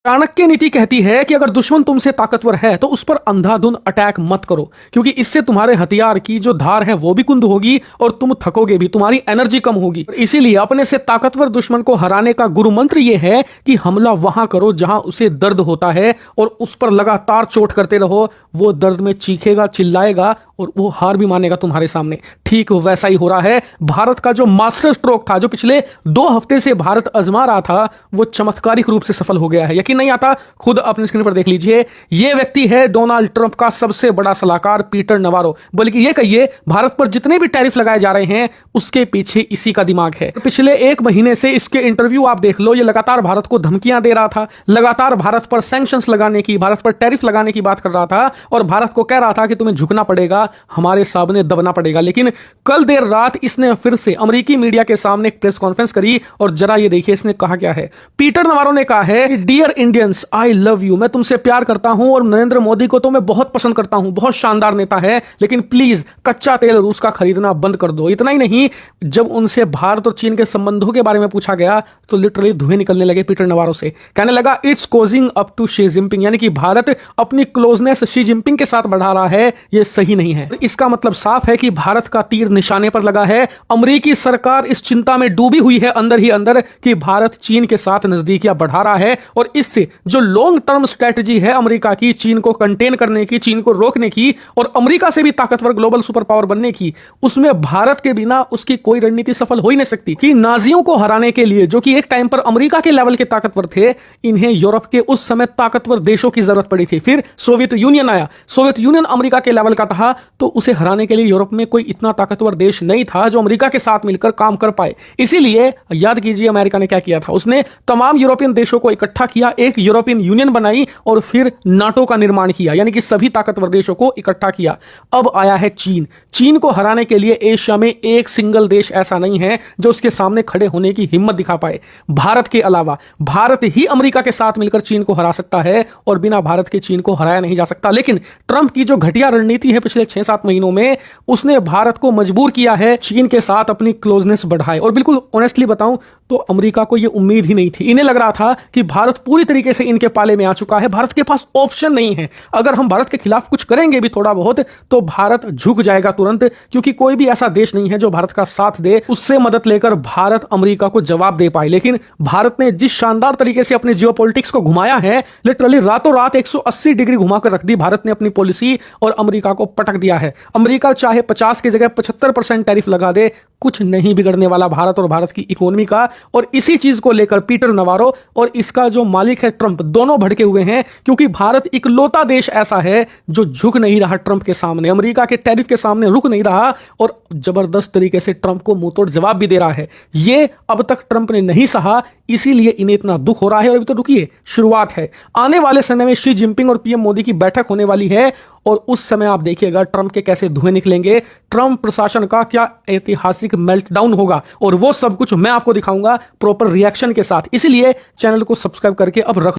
चाणक्य नीति कहती है कि अगर दुश्मन तुमसे ताकतवर है तो उस पर अंधाधुंध अटैक मत करो, क्योंकि इससे तुम्हारे हथियार की जो धार है वो भी कुंद होगी और तुम थकोगे भी, तुम्हारी एनर्जी कम होगी। इसीलिए अपने से ताकतवर दुश्मन को हराने का गुरु मंत्र यह है कि हमला वहां करो जहां उसे दर्द होता है और उस पर लगातार चोट करते रहो। वो दर्द में चीखेगा, चिल्लाएगा और वो हार भी मानेगा तुम्हारे सामने। ठीक वैसा ही हो रहा है। भारत का जो मास्टर स्ट्रोक था, जो पिछले 2 हफ्ते से भारत आजमा रहा था, वो चमत्कारिक रूप से सफल हो गया है। यकीन नहीं आता, खुद अपनी स्क्रीन पर देख लीजिए। ये व्यक्ति है डोनाल्ड ट्रंप का सबसे बड़ा सलाहकार पीटर नवारो। बल्कि ये कहिए, भारत पर जितने भी टैरिफ लगाए जा रहे हैं उसके पीछे इसी का दिमाग है। पिछले 1 महीने से इसके इंटरव्यू आप देख लो, ये लगातार भारत को धमकियां दे रहा था, लगातार भारत पर सैंक्शंस लगाने की, भारत पर टैरिफ लगाने की बात कर रहा था और भारत को कह रहा था कि तुम्हें झुकना पड़ेगा, हमारे सामने दबना पड़ेगा। लेकिन कल देर रात इसने फिर से अमेरिकी मीडिया के सामने एक प्रेस कॉन्फ्रेंस करी और जरा ये देखिए इसने कहा क्या है। पीटर नवारो ने कहा है, dear Indians, I love you, मैं तुमसे प्यार करता हूं और नरेंद्र मोदी को तो मैं बहुत पसंद करता हूं, बहुत शानदार नेता है, लेकिन प्लीज कच्चा तेल रूस का खरीदना बंद कर दो। इतना ही नहीं, जब उनसे भारत और चीन के संबंधों के बारे में पूछा गया तो लिटरली धुएं निकलने लगे पीटर नवारो से। कहने लगा, it's cozying up to Xi Jinping, यानी कि भारत अपनी क्लोजनेस शी जिनपिंग के साथ बढ़ा रहा है, यह सही नहीं है। इसका मतलब साफ है कि भारत का तीर निशाने पर लगा है। अमेरिकी सरकार इस चिंता में डूबी हुई है अंदर ही अंदर कि भारत चीन के साथ नजदीकियां बढ़ा रहा है और इससे जो लॉन्ग टर्म स्ट्रेटजी है अमेरिका की, चीन को कंटेन करने की, चीन को रोकने की और अमेरिका से भी ताकतवर ग्लोबल सुपर पावर बनने की, उसमें भारत के बिना उसकी कोई रणनीति सफल हो ही नहीं सकती। कि नाजियों को हराने के लिए, जो कि एक टाइम पर अमेरिका के लेवल के ताकतवर थे, इन्हें यूरोप के उस समय ताकतवर देशों की जरूरत पड़ी थी। फिर सोवियत यूनियन आया, सोवियत यूनियन अमेरिका के लेवल का था, तो उसे हराने के लिए यूरोप में कोई इतना ताकतवर देश नहीं था जो अमेरिका के साथ मिलकर काम कर पाए। इसीलिए याद कीजिए अमेरिका ने क्या किया था, उसने तमाम यूरोपियन देशों को इकट्ठा किया, एक यूरोपियन यूनियन बनाई और फिर नाटो का निर्माण किया, यानी कि सभी ताकतवर देशों को इकट्ठा किया। अब आया है चीन। चीन को हराने के लिए एशिया में एक सिंगल देश ऐसा नहीं है जो उसके सामने खड़े होने की हिम्मत दिखा पाए। भारत के अलावा भारत ही अमेरिका के साथ मिलकर चीन को हरा सकता है और बिना भारत के चीन को हराया नहीं जा सकता। लेकिन ट्रंप की जो घटिया रणनीति है पिछले 6-7 महीनों में, उसने भारत को मजबूर किया है चीन के साथ अपनी क्लोजनेस बढ़ाए। और बिल्कुल ऑनेस्टली बताऊं तो अमेरिका को यह उम्मीद ही नहीं थी। इन्हें लग रहा था कि भारत पूरी तरीके से इनके पाले में आ चुका है, भारत के पास ऑप्शन नहीं है। अगर हम भारत के खिलाफ कुछ करेंगे भी थोड़ा बहुत तो भारत झुक जाएगा तुरंत, क्योंकि कोई भी ऐसा देश नहीं है जो भारत का साथ दे, उससे मदद लेकर भारत अमेरिका को जवाब दे पाए। लेकिन भारत ने जिस शानदार तरीके से अपने जियोपॉलिटिक्स को घुमाया है, लिटरली रातों रात 180 डिग्री घुमाकर रख दी भारत ने अपनी पॉलिसी और अमेरिका को पटक दिया है। अमेरिका चाहे 50 की जगह 75% टैरिफ लगा दे, कुछ नहीं बिगड़ने वाला भारत और भारत की इकोनॉमी का। और इसी चीज को लेकर पीटर नवारो और इसका जो मालिक है ट्रंप, दोनों भड़के हुए हैं, क्योंकि भारत इकलौता देश ऐसा है जो झुक नहीं रहा ट्रंप के सामने, अमेरिका के टैरिफ के सामने रुक नहीं रहा और जबरदस्त तरीके से ट्रंप को मुंहतोड़ जवाब भी दे रहा है। ये अब तक ट्रंप ने नहीं सहा, इसीलिए इन्हें इतना दुख हो रहा है। और अभी तो रुकिए, शुरुआत है। आने वाले समय में शी जिनपिंग और पीएम मोदी की बैठक होने वाली है और उस समय आप देखिएगा ट्रंप के कैसे धुएं निकलेंगे, ट्रंप प्रशासन का क्या ऐतिहासिक मेल्टडाउन होगा, और वो सब कुछ मैं आपको दिखाऊंगा प्रॉपर रिएक्शन के साथ। इसलिए चैनल को सब्सक्राइब करके अब रख